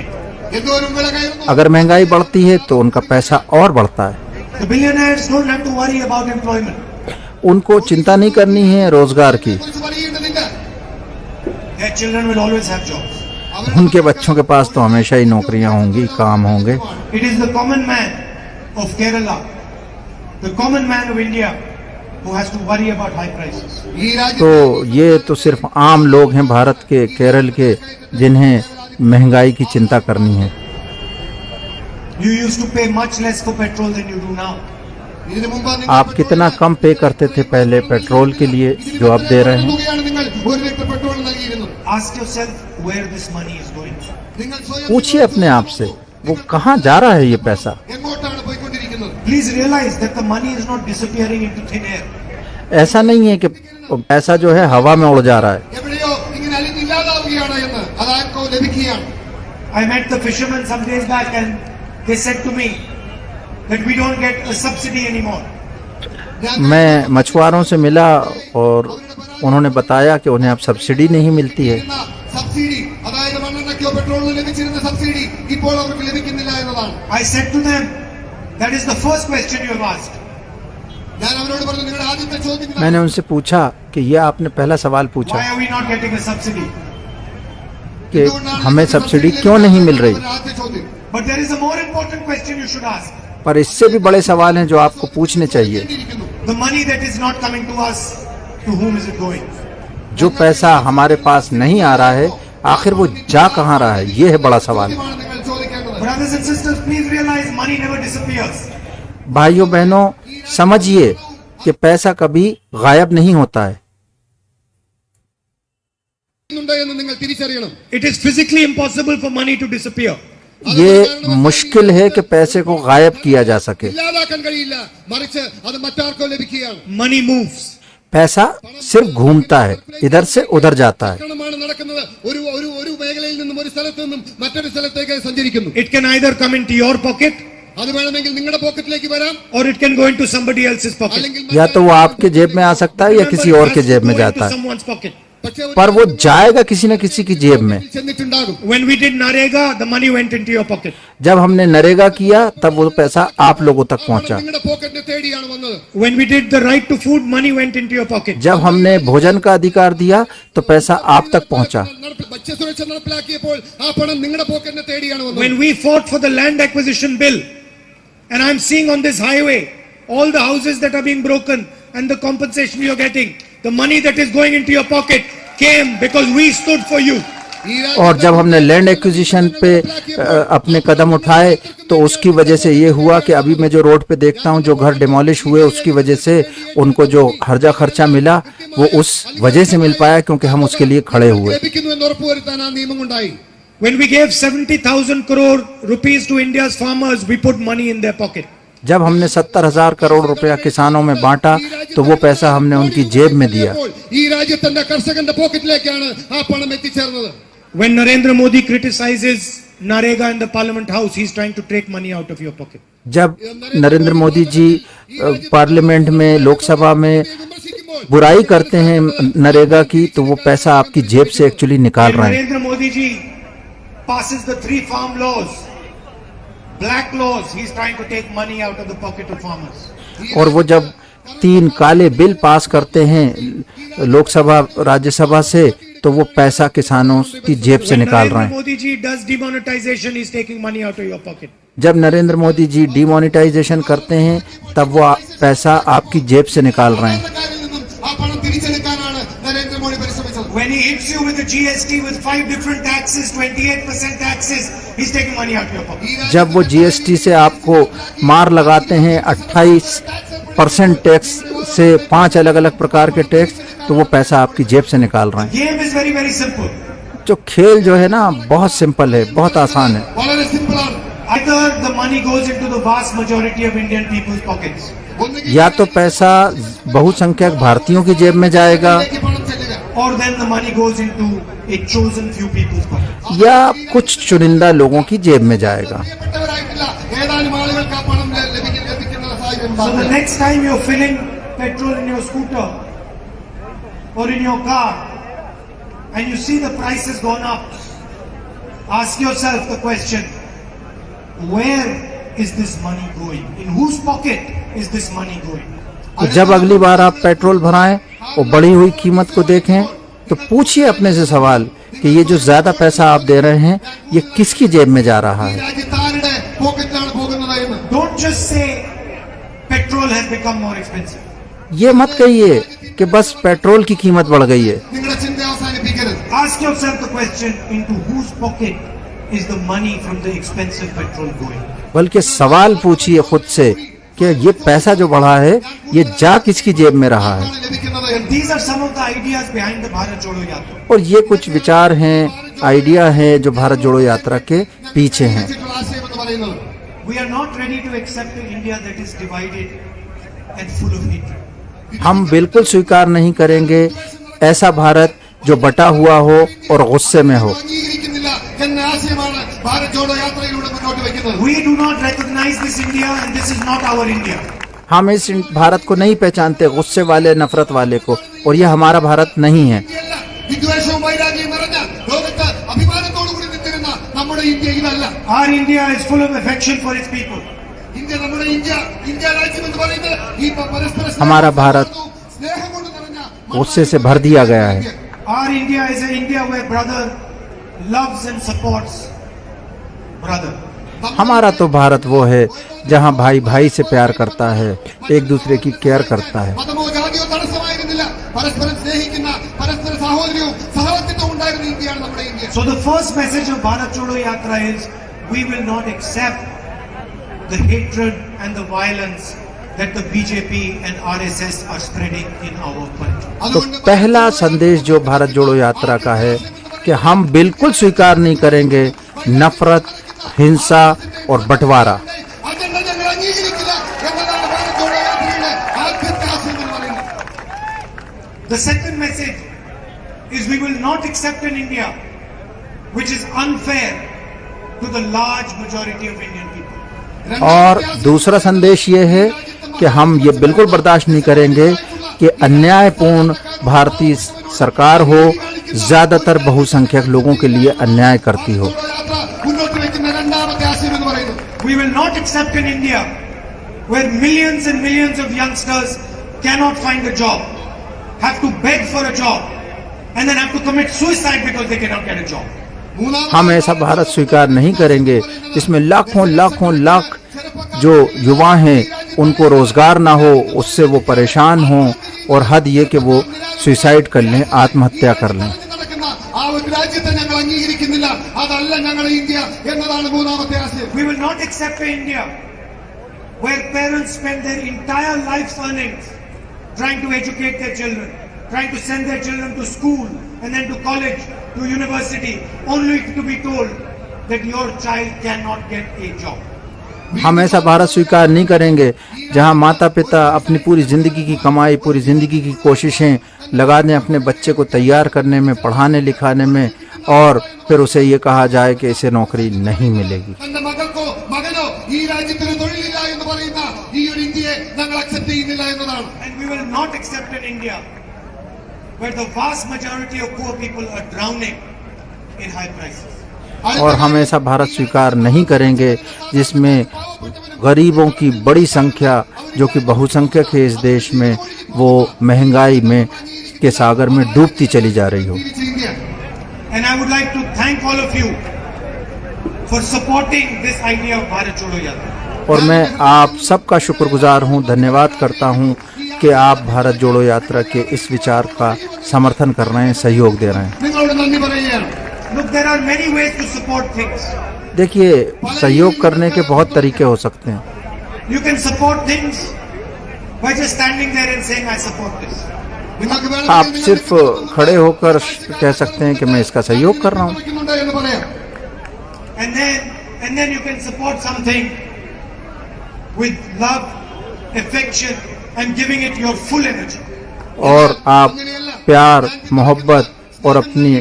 എന്തോരം വില കയറുന്നു. अगर महंगाई बढ़ती है तो उनका पैसा और बढ़ता है। The billionaires don't have to worry about employment. उनको चिंता नहीं करनी है रोजगार की। കുറിച്ച് പറയുന്നുണ്ടെങ്കിൽ Their children will always have jobs. उनके बच्चों के पास तो हमेशा ही नौकरियां होंगी, काम होंगे। It is the common man of Kerala, the common man of India, who has to worry about high prices. ഈ രാജ്യത്ത് तो ये तो सिर्फ आम लोग हैं भारत के, केरल के, जिन्हें महंगाई की चिंता करनी है। You used to pay much less for petrol than you do now. ഇതിനു മുമ്പ് आप कितना कम पे करते थे पहले पेट्रोल के लिए जो आप दे रहे हैं? തുകയാണ് നിങ്ങൾ ഒരു ലിറ്റർ പെട്രോൾ നൽകിയിരുന്നത്. Ask yourself where this money is going. നിങ്ങൾ സ്വയം पूछिए अपने आप से वो कहाँ जा रहा है ये पैसा। എങ്ങോട്ടാണ് പോയിക്കൊണ്ടിരിക്കുന്നത്? Please realize that the money is not disappearing into thin air. ऐसा नहीं है कि पैसा जो है हवा में उड़ जा रहा है। എവിടെയോ ഇങ്ങനെ അലിഞ്ഞില്ലാതാവുകയാണ് എന്ന് അതാർക്കോ ലഭിക്കുകയാണ്. I met the fishermen some days back and they said to me that we don't get a subsidy anymore. मैं मछुआरों से मिला और उन्होंने बताया कि उन्हें अब सब्सिडी नहीं मिलती है। സബ്സിഡി അതായത് മണ്ണെണ്ണയ്ക്കോ പെട്രോളിനോ ലഭിച്ചിരുന്ന സബ്സിഡി ഇപ്പോൾ അവർക്ക് ലഭിക്കുന്നില്ല എന്നതാണ്. I said to them, that is the first question you have asked. ഞാൻ അവരോട് പറഞ്ഞു നിങ്ങളുടെ ആദ്യത്തെ ചോദ്യം ഇതാണ്. मैंने उनसे पूछा कि ये आपने पहला सवाल पूछा Why are we not getting a subsidy? कि हमें सब्सिडी क्यों नहीं मिल रही। അവരുടെ ആദ്യത്തെ ചോദ്യം. But there is a more important question you should ask. पर इससे भी बड़े सवाल हैं जो आपको पूछने चाहिए। ഇരിക്കുന്നു. The money that is not coming to us, to whom is it going? जो पैसा हमारे पास नहीं आ रहा है आखिर वो जा कहाँ रहा है, ये है बड़ा सवाल। ചോദ്യമാണ് നിങ്ങൾ ചോദിക്കേണ്ടത്. Brothers and sisters, please realize money never disappears. भाइयों बहनों समझिए कि पैसा कभी गायब नहीं होता है। ഉണ്ടോ എന്ന് നിങ്ങൾ തിരിച്ചറിയണം. It is physically impossible for money to disappear. ये मुश्किल है कि पैसे को गायब किया जा सके। ഇല്ലാതാക്കാൻ കഴിയില്ല, മറിച്ച് അത് മറ്റാർക്കോ ലഭിക്കുകയാണ്. Money moves. पैसा सिर्फ घूमता है, इधर से उधर जाता है। ാണ് നടക്കുന്നത്. ഒരു ഒരു ഒരു മേഖലയിൽ നിന്നും ഒരു സ്ഥലത്ത് നിന്നും മറ്റൊരു സ്ഥലത്തേക്ക് സഞ്ചരിക്കുന്നു. It can either come into your pocket അത് വേണമെങ്കിൽ നിങ്ങളുടെ പോക്കറ്റിലേക്ക് വരാം, or it can go into somebody else's pocket. അല്ലെങ്കിൽ या तो वो आपके जेब में आ सकता है या किसी और के जेब में जाता है, Someone's pocket. പക്ഷേ ഒരു पर वो जाएगा किसी न किसी की जेब में। ചെന്നിട്ടുണ്ടാകും. When we did Narega, the money went into your pocket. जब हमने नरेगा किया तब वो पैसा आप लोगों तक पहुंचा। നിങ്ങളുടെ പോക്കറ്റിനെ തേടിയാണ് വന്നത്. When we did the right to food, money went into your pocket. जब हमने भोजन का अधिकार दिया तो पैसा आप तक पहुंचा। ഭക്ഷ്യസുരക്ഷ നടപ്പിലാക്കിയപ്പോൾ ആ പണം നിങ്ങളുടെ പോക്കറ്റിനെ തേടിയാണ് വന്നത്. When we fought for the land acquisition bill, and I'm seeing on this highway all the houses that are being broken and the compensation you're getting, the money that is going into your pocket came because we stood for you. ഈ രാജ്യത്ത് और जब हमने land acquisition पे अपने कदम उठाए तो उसकी वजह से ये हुआ कि अभी मैं जो रोड पे देखता हूँ जो घर डिमोलिश हुए उसकी वजह से उनको जो हर्जा खर्चा मिला वो उस वजह से मिल पाया क्योंकि हम उसके लिए खड़े हुए। ലഭിക്കുന്നു എന്ന് ഉറപ്പുവരുത്താൻ ആ നിയമം ഉണ്ടായി. When we gave 70,000 crore rupees to India's farmers, we put money in their pocket. जब हमने 70,000 करोड़ रुपया किसानों में बांटा तो वो पैसा हमने उनकी जेब में दिया। ഈ രാജ്യത്തിന്റെ കർഷകന്റെ പോക്കറ്റിലേക്കാണ് ആ പണം എത്തിച്ചേർന്നത്. When Narendra Modi criticizes Narega in the Parliament House, he's trying to take money out of your pocket. जब नरेंद्र मोदी जी पार्लियामेंट में लोकसभा में വിമർശിക്കുമ്പോൾ बुराई करते हैं नरेगा की तो वो पैसा आपकी जेब से एक्चुअली निकाल When रहे हैं। Narendra Modi ji passes the 3 farm laws, black laws, he's trying to take money out of the pocket of farmers. और वो जब 3 काले बिल पास करते हैं लोकसभा राज्यसभा से तो वो पैसा किसानों की जेब से When निकाल रहे Narendra हैं। Modi ji does demonetization, he's taking money out of your pocket. जब नरेंद्र मोदी जी डिमोनेटाइजेशन करते हैं तब वो पैसा आपकी जेब से निकाल रहे हैं। സർക്കാരിൽ നിന്നും ആ പണം തിരിച്ചെടുക്കാനാണ് Narendra Modi പരിശ്രമിച്ചത്. When he hits you with the GST with 5 different taxes, 28% taxes, he's taking money out of your pocket. जब वो जीएसटी से आपको मार लगाते हैं 28% टैक्स से 5 अलग अलग प्रकार के टैक्स तो वो पैसा आपकी जेब से निकाल रहे हैं। Game is very, very simple. जो खेल जो है ना बहुत सिंपल है, बहुत आसान है। വളരെ സിമ്പിളാണ്. Either the money goes into the vast majority of Indian people's pockets, ഒന്നുകിൽ या तो पैसा बहुसंख्यक भारतीयों की जेब में जाएगा ഇതിലേക്ക് പണം ചെല്ലുക, or then the money goes into a chosen few people's pockets. या कुछ चुनिंदा लोगों की जेब में जाएगा। പ്രിയപ്പെട്ടവരായിട്ടില്ല ഏതാനും ആളുകൾക്ക് ആ പണം ലഭിക്കുന്ന സാഹചര്യം So the ഉണ്ടാകും. next time you're filling petrol in your scooter or in your car and you see the price has gone up, ask yourself the question, where is this money going? In whose pocket is this money going? तो जब अगली बार आप petrol भराएं और बढ़ी हुई कीमत को देखें तो पूछिए अपने से सवाल कि ये जो ज्यादा पैसा आप दे रहे हैं ये किसकी जेब में जा रहा ഈ है। രാജ്യത്ത് ആരുടെ പോക്കറ്റിലാണ് പോകുന്നത് എന്ന്. Don't just say petrol has become more expensive. ये मत कहिए कि बस पेट्रोल की कीमत बढ़ गई है। നിങ്ങളുടെ ചിന്ത അവസാനിപ്പിക്കരുത്. Ask yourself the question, into whose pocket is the money from the expensive petrol going? बल्कि सवाल पूछिए खुद से कि ये पैसा जो बढ़ा है ये जा किसकी जेब में रहा है। ആണ് ലഭിക്കുന്നത് And എന്ന്. these are some of the ideas behind the Bharat Jodo Yatra. और ये कुछ विचार हैं, आइडिया हैं जो भारत जोड़ो यात्रा के पीछे हैं। വെച്ചിട്ടുള്ള ആശയം എന്ന് പറയുന്നത് We are not ready to accept an India that is divided and full of hatred. हम बिल्कुल स्वीकार नहीं करेंगे ऐसा भारत जो बटा हुआ हो और गुस्से में हो। അംഗീകരിക്കുന്നില്ല എന്ന ആശയമാണ് ഭാരത് ജോഡോ യാത്രയിലൂടെ മുന്നോട്ട് വയ്ക്കുന്നത്. We do not recognize this India and this is not our India. हम इस भारत को नहीं पहचानते, गुस्से वाले नफरत वाले को, और ये हमारा भारत नहीं है। ഇന്ത്യയല്ല, വിദ്വേഷവും വൈരാഗ്യവും നിറഞ്ഞ ലോകത്ത് അഭിമാനത്തോടു കൂടി നിൽക്കുന്ന നമ്മുടെ ഇന്ത്യ ഇതല്ല. Our India is full of affection for its people. India നമ്മുടെ ഇന്ത്യ രാജ്യം എന്ന് പറയുന്നത് ഈ പരസ്പര हमारा भारत സ്നേഹം കൊണ്ട് നിറഞ്ഞ गुस्से से भर दिया गया है। Our India is an India where brother loves and supports brother. हमारा तो भारत वो है जहाँ भाई भाई से प्यार करता है, एक दूसरे की केयर करता है। മതമോ ജാതിയോ തടസ്സമായിരുന്നില്ല, പരസ്പരം സ്നേഹിക്കുന്ന പരസ്പര സാഹോദര്യവും സഹവർത്തിത്വവും ഉണ്ടായിരുന്ന ഇന്ത്യയാണ് നമ്മുടെ India. So the first message of Bharat Jodo Yatra is we will not accept the hatred and the violence that the BJP and RSS are spreading in our country. तो पहला संदेश जो भारत जोड़ो यात्रा का है कि हम बिल्कुल स्वीकार नहीं करेंगे नफरत, हिंसा और बंटवारा। അജണ്ട ഞങ്ങൾ അംഗീകരിക്കില്ല എന്നതാണ് ഭാരത് ജോഡോ യാത്രയുടെ ആദ്യത്തെ ആശയം എന്ന് പറയുന്നത്. The second message is we will not accept an India which is unfair to the large majority of Indian people. और दूसरा संदेश ये है कि हम ये बिल्कुल बर्दाश्त नहीं करेंगे कि अन्यायपूर्ण भारतीय सरकार हो, ज्यादातर बहुसंख्यक लोगों के लिए अन्याय करती हो। മുന്നോട്ട് വെക്കുന്ന രണ്ടാമത്തെ ആശയം എന്ന് പറയുന്നത് We will not accept in India where millions and millions of youngsters cannot find a job, have to beg for a job, and then have to commit suicide because they cannot get a job. हम ऐसा भारत स्वीकार नहीं करेंगे जिसमें लाखों लाखों लाख जो युवा हैं उनको रोजगार ना हो, उससे वो परेशान हों और हद ये कि वो सुसाइड कर लें, आत्महत्या कर लें। നടക്കുന്ന ആ ഒരു രാജ്യത്തെ ഞങ്ങൾ അംഗീകരിക്കുന്നില്ല. അതല്ല ഞങ്ങളുടെ ഇന്ത്യ എന്നതാണ് മൂന്നാമത്തെ ആശയം. We will not accept an India where parents spend their entire life's earnings trying to educate their children, trying to send their children to school and then to college, to university, only to be told that your child cannot get a job. हम ऐसा भारत स्वीकार नहीं करेंगे जहां माता पिता अपनी पूरी जिंदगी की कमाई, पूरी जिंदगी की कोशिशें लगा दें अपने बच्चे को तैयार करने में, पढ़ाने लिखाने में, और फिर उसे ये कहा जाए कि इसे नौकरी नहीं मिलेगी। തന്റെ മകൾക്കോ മകനോ ഈ രാജ്യത്തിന് തൊഴിലില്ല എന്ന് പറയുന്ന ഈ ഒരു ഇന്ത്യയെ ഞങ്ങൾ അക്സെപ്റ്റ് ചെയ്യുന്നില്ല എന്നതാണ്. And we will not accept an India where the vast majority of poor people are drowning in high prices. और हम ऐसा भारत स्वीकार नहीं करेंगे जिसमें गरीबों की बड़ी संख्या, जो कि बहुसंख्यक है इस देश में, वो महंगाई में के सागर में डूबती चली जा रही हो। And I would like to thank all of you for supporting this idea of Bharat Jodo Yatra. और मैं आप सबका शुक्रगुजार हूँ, धन्यवाद करता हूँ कि आप भारत जोड़ो यात्रा के इस विचार का समर्थन कर रहे हैं, सहयोग दे रहे हैं। നിങ്ങളോട് നന്ദി പറയുകയാണ്. Look, there are many ways to support things. देखिए, सहयोग करने के बहुत तरीके हो सकते हैं। You can support things by just standing there and saying, I support this. നിങ്ങൾക്ക് आप വേണമെങ്കിൽ सिर्फ खड़े होकर कह सकते हैं कि मैं इसका सहयोग कर रहा हूँ। പിന്തുണയ്ക്കുന്നുണ്ട് എന്ന് പറയാം. And then you can support something with love, affection, and giving it your full energy. और आप प्यार, मोहब्बत और अपनी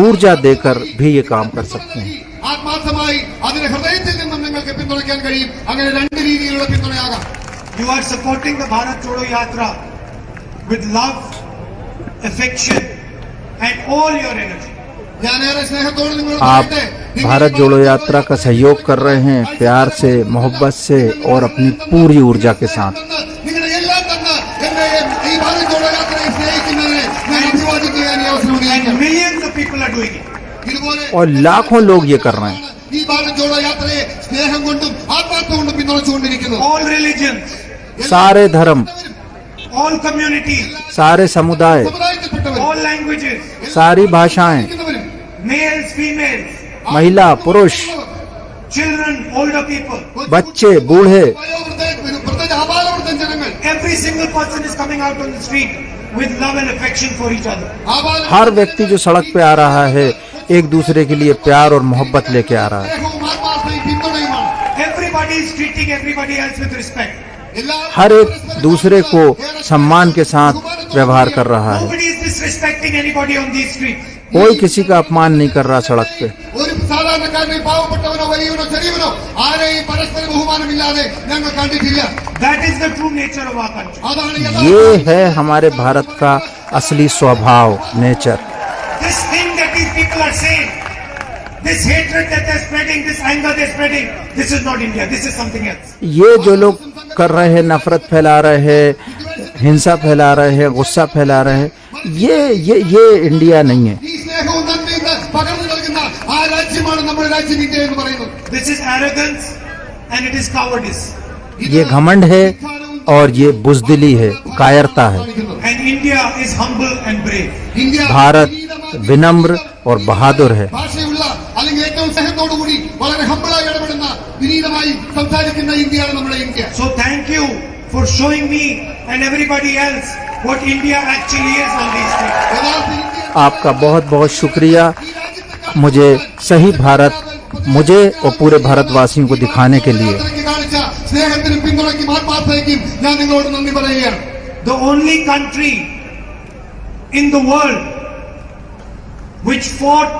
ऊर्जा देकर भी ये काम कर सकते हैं। ആത്മാർത്ഥമായി അതിനെ ഹൃദയത്തിൽ നിന്നും നിങ്ങൾക്ക് പിന്തുണയ്ക്കാൻ കഴിയും. അങ്ങനെ രണ്ട് രീതിയിലുള്ള പിന്തുണയാകാം. You are supporting the Bharat Jodo Yatra with love, affection, and all your energy. ഞാൻ ഏറെ സ്നേഹത്തോടെ നിങ്ങളോട് आप പറയട്ടെ, भारत जोड़ो यात्रा का सहयोग कर रहे हैं प्यार से, मोहब्बत से और अपनी पूरी ऊर्जा के साथ। നിങ്ങളുടെ എല്ലാം തന്ന് എന്നെ ഈ ഭാരത് ജോഡോ യാത്രയെ സ്നേഹിക്കുന്നതിനെ ഞാൻ അഭിവാദിക്കുകയാണ് ഈ അവസരം And ഉപയോഗിക്കുന്നത്. millions of people are doing it. ഇതുപോലെ और लाखों लोग ये कर रहे हैं। ഈ ഭാരത് ജോഡോ യാത്രയെ സ്നേഹം കൊണ്ടും ആത്മാർത്ഥം കൊണ്ടും പിന്തുണച്ചുകൊണ്ടിരിക്കുന്നത്. All religions, सारे धर्म, all communities, सारे समुदाय, സമുദായത്തിൽപ്പെട്ടവർ, all languages, सारी भाषाएं, males, females, महिला, पुरुष, children, older people. बच्चे, बूढ़े, പ്രത്യേകിച്ച് ആബാലവൃദ്ധൻ ജനങ്ങൾ, Every single person is coming out on the street with love and affection for each other. हर व्यक्ति जो सड़क पे आ रहा है एक दूसरे के लिए प्यार और मोहब्बत लेके आ रहा है। സ്നേഹവും ആത്മാർത്ഥതയും പിന്തുണയുമാണ്. Everybody is treating everybody else with respect. എല്ലാവരും हर एक दूसरे को सम्मान के साथ व्यवहार कर रहा है। Nobody is disrespecting anybody on these streets. कोई किसी का अपमान नहीं कर रहा सड़क पे। ഒരു സാധാരണക്കാരനെ പാവപ്പെട്ടവനോ വലിയവനോ ചെറിയവനോ ആരെയും പരസ്പര ബഹുമാനമില്ലാതെ ഞങ്ങൾ കണ്ടിട്ടില്ല. That is the true nature of our country. അതാണ് ये है हमारे भारत का असली स्वभाव, nature. This thing that these people are saying, this hatred that they're spreading, this anger they're spreading, this is not India. This is something else. ये जो लोग कर रहे हैं, नफरत फैला रहे हैं, हिंसा फैला रहे हैं, गुस्सा फैला रहे हैं, ये इंडिया नहीं है। ഈ സ്നേഹവും നന്ദിയും പകർന്നു നൽകുന്ന ആ രാജ്യമാണ് നമ്മുടെ രാജ്യം ഇന്ത്യ എന്ന് പറയുന്നത്. This is arrogance and it is cowardice. ये घमंड है और ये बुजदिली है, कायरता है। And India is humble and brave. India Bharat विनम्र और बहादुर है। ഭാഷയുള്ള അല്ലെങ്കിൽ ഏറ്റവും സ്നേഹത്തോടുകൂടി വളരെ ഹമ്പിളായി ഇടപെടുന്ന വിനീതമായി സംസാരിക്കുന്ന ഇന്ത്യയാണ് നമ്മുടെ India. So thank you for showing me and everybody else what India actually is on these streets. യഥാർത്ഥ ഇന്ത്യ आपका बहुत बहुत शुक्रिया मुझे सही भारत, मुझे और पूरे भारतवासियों को दिखाने के लिए। യാത്രയ്ക്ക് കാണിച്ച സ്നേഹത്തിനും പിന്തുണയ്ക്കും ആത്മാർത്ഥതയ്ക്കും ഞാൻ നിങ്ങളോട് നന്ദി പറയുകയാണ്. The only country in the world which fought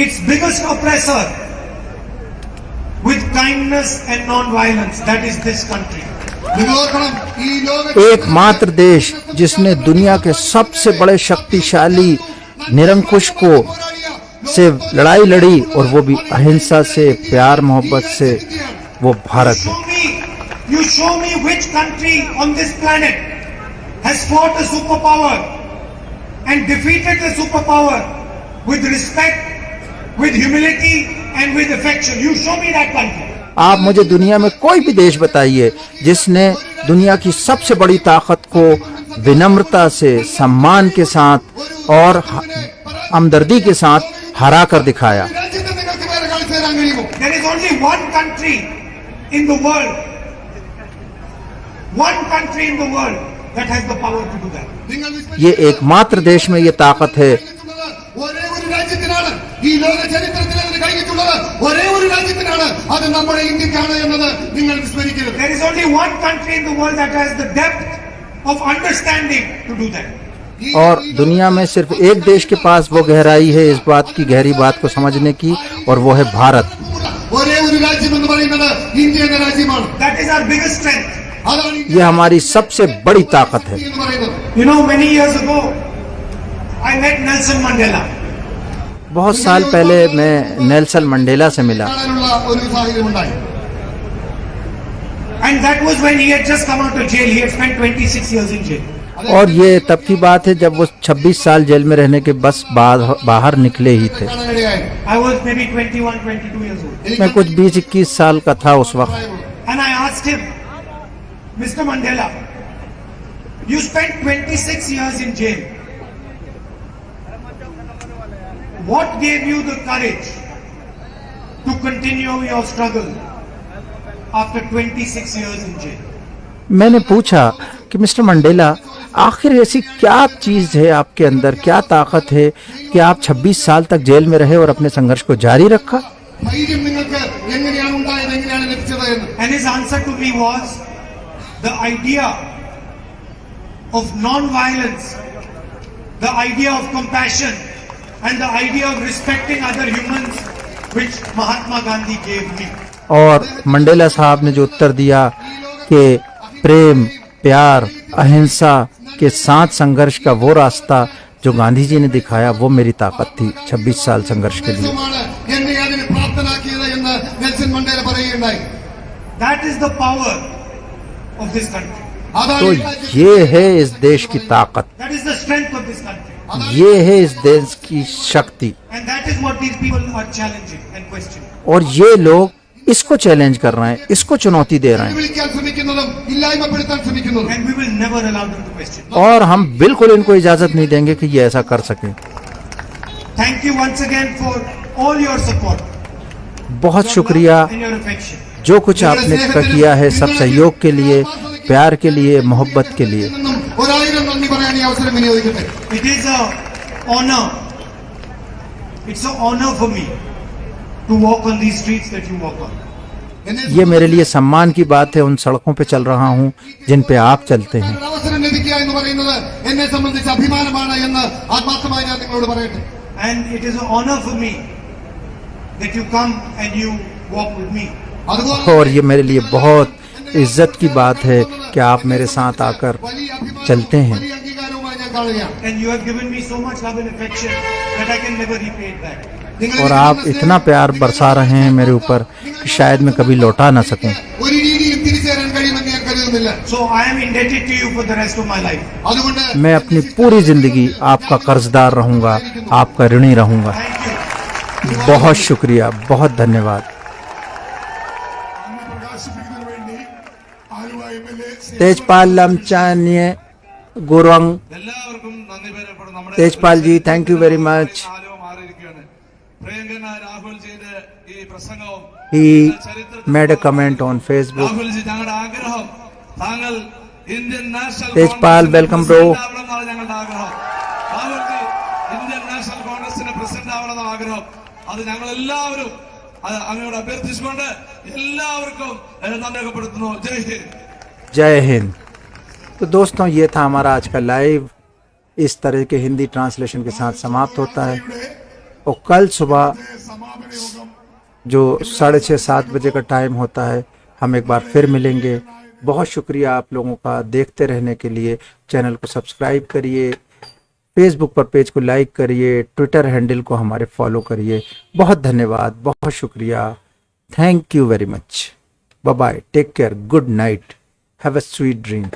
its biggest oppressor with kindness and non-violence. That is this country. നിങ്ങൾ ഓർക്കണം, ഈ ലോക एकमात्र देश जिसने दुनिया के सबसे बड़े शक्तिशाली निरंकुश को से लड़ाई लड़ी और वो भी अहिंसा से, प्यार मोहब्बत से, वो भारत है। You show me which country on this planet has fought a superpower and defeated the superpower with respect, with humility and with affection. You show me that country. आप मुझे दुनिया में कोई भी देश बताइए जिसने दुनिया की सबसे बड़ी ताकत को विनम्रता से, सम्मान के साथ और हमदर्दी के साथ हरा कर दिखाया। രാജ്യത്ത് നിങ്ങൾക്ക് വേറെ കളി ചേരാൻ കഴിയുമോ? There is only one country in the world that has the power to do that. നിങ്ങൾ ये एकमात्र देश में ये ताकत है। ഒരേ ഒരു രാജ്യത്തിനാണ് ഈ ലോക ചരിത്രത്തിൽ അതിന് കഴിഞ്ഞിട്ടുള്ളത്. ഒരേ ഒരു രാജ്യത്തിനാണ്, അത് നമ്മുടെ ഇന്ത്യക്കാണ് എന്നത് നിങ്ങൾ വിസ്മരിക്കരുത്. There is only one country in the world that has the depth of understanding to do that. और दुनिया में सिर्फ एक देश के पास वो गहराई है इस बात की, गहरी बात को समझने की, और वो है भारत। ഒരേ ഒരു രാജ്യം എന്ന് പറയുന്നത് ഇന്ത്യ എന്ന രാജ്യമാണ്. That is our biggest strength. അതാണ് ये हमारी सबसे बड़ी ताकत है। എന്ന് പറയുന്നത്. You know, many years ago, I met Nelson Mandela. बहुत साल पहले मैं नेल्सन मंडेला से मिला, കാണാനുള്ള ഒരു സാഹചര്യം ഉണ്ടായി. And that was when he had just come out of jail. He had spent 26 years in jail. और ये तब की बात है जब वो 26 साल जेल में रहने के बस बाहर निकले ही थे। കാണാനിടയായി. I was maybe 21, 22 years old. मैं कुछ 20-21 साल का था उस वक्त। And I asked him, Mr. Mandela, you spent 26 years in jail. What gave you the courage to continue your struggle after 26 years in jail? मैंने पूछा कि मिस्टर मंडेला, आखिर ऐसी क्या चीज है आपके अंदर, क्या ताकत है कि आप 26 साल तक जेल में रहे और अपने संघर्ष को जारी रखा? ധൈര്യം നിങ്ങൾക്ക് എങ്ങനെയാണ് ഉണ്ടായത്, എങ്ങനെയാണ് ലഭിച്ചത് എന്ന്. And his answer to me was the idea of non-violence, the idea of compassion, and the idea of respecting other humans, which Mahatma Gandhi gave me. और मंडेला साहब ने जो उत्तर दिया कि प्रेम, प्यार, अहिंसा के साथ संघर्ष का वो रास्ता जो गांधी जी ने दिखाया, वो मेरी ताकत थी 26 साल संघर्ष के लिए। ാണ് എന്നെ അതിന് പ്രാപ്തനാക്കിയത് എന്ന് നെൽസൺ മണ്ടേല പറയുകയുണ്ടായി. That is the power of this country. അതാണ് तो ഈ രാജ്യത്തെ ये है इस देश की ताकत, That is the strength of this country. ये है इस देश की शक्ति, And that is what these people are challenging and questioning. और ये लोग इसको चैलेंज कर रहे हैं, इसको चुनौती दे रहे हैं, വിളിക്കാൻ ശ്രമിക്കുന്നതും ഇല്ലായ്മപ്പെടുത്താൻ ശ്രമിക്കുന്നതും. And we will never allow them to question. और हम बिल्कुल इनको इजाजत नहीं देंगे कि ये ऐसा कर सकें। Thank you once again for all your support. बहुत your शुक्रिया love and your affection. जो कुछ आपने किया है, सब सहयोग के लिए, प्यार के लिए, मोहब्बत के लिए। നിന്നും 1000 നന്ദി പറയാൻ ഈ അവസരം വിനിയോഗിക്കട്ടെ. It is a honor. It's an honor for me to walk on these streets that you walk on. എന്നെ ये मेरे लिए सम्मान की बात है, उन सड़कों पे चल रहा हूँ जिन पे आप चलते हैं। ഒരു അവസരം ലഭിക്കുക എന്ന് പറയുന്നത് എന്നെ സംബന്ധിച്ച് അഭിമാനമാണ് എന്ന് ആത്മാർത്ഥമായി ഞാൻ നിങ്ങളോട് പറയട്ടെ. And it is an honor for me that you come and you walk with me. അതുപോലെ और ये मेरे लिए बहुत इज्जत की बात है कि आप मेरे साथ आकर വലിയ അഭിമാനം, चलते हैं। വലിയ അംഗീകാരവുമായി ഞാൻ കാണുകയാണ്. And you have given me so much love and affection that I can never repay it back. നിങ്ങൾ और आप इतना प्यार बरसा रहे हैं मेरे ऊपर कि शायद मैं कभी लौटा ना सकूं। ഒരു രീതിയിൽ തിരിച്ചു തരാൻ കഴിയുമെന്ന് ഞാൻ കരുതുന്നില്ല. So I am indebted to you for the rest of my life. അതുകൊണ്ട് मैं अपनी पूरी जिंदगी आपका कर्जदार रहूंगा, आपका ऋणी रहूंगा। Thank you. बहुत शुक्रिया, बहुत धन्यवाद। അന്ന് പ്രകാശിപ്പിക്കുന്നതിന് വേണ്ടി ആലുവ MLA तेजपाल लमचान्य गुरंग, എല്ലാവർക്കും നന്ദി പേരപ്പെടും. നമ്മുടെ Tejpal ji, thank you very much. Aluva മാറിയിരിക്കുകയാണ്. പ്രിയങ്കരനായ രാഹുൽജിയുടെ ഈ പ്രസംഗവും He made a comment on Facebook. Rahulji, ഞങ്ങളുടെ ആഗ്രഹം താങ്കൾ Indian national Tejpal, welcome bro. ആവണമെന്നാണ് ഞങ്ങളുടെ ആഗ്രഹം. രാഹുൽജി ഇന്ത്യൻ നാഷണൽ കോൺഗ്രസിന്റെ പ്രസിഡന്റ് ആവണമെന്നാണ് ആഗ്രഹം. അത് ഞങ്ങൾ എല്ലാവരും അങ്ങോട്ട് അഭ്യർത്ഥിച്ചുകൊണ്ട് എല്ലാവർക്കും നന്ദി രേഖപ്പെടുത്തുന്നു. ജയ് ഹിന്ദ്. जय हिंद। तो दोस्तों, ये था हमारा आज का लाइव। इस तरह के हिंदी ट्रांसलेशन के साथ समाप्त होता है और कल सुबह സമാപന യോഗം जो 6:30-7 बजे का टाइम होता है हम एक बार फिर मिलेंगे। बहुत शुक्रिया आप लोगों का देखते रहने के लिए। चैनल को सब्सक्राइब करिए, फेसबुक पर पेज को लाइक करिए, ट्विटर हैंडल को हमारे फॉलो करिए। बहुत धन्यवाद, बहुत शुक्रिया। Thank you very much. Bye bye, take care, good night, have a sweet dream.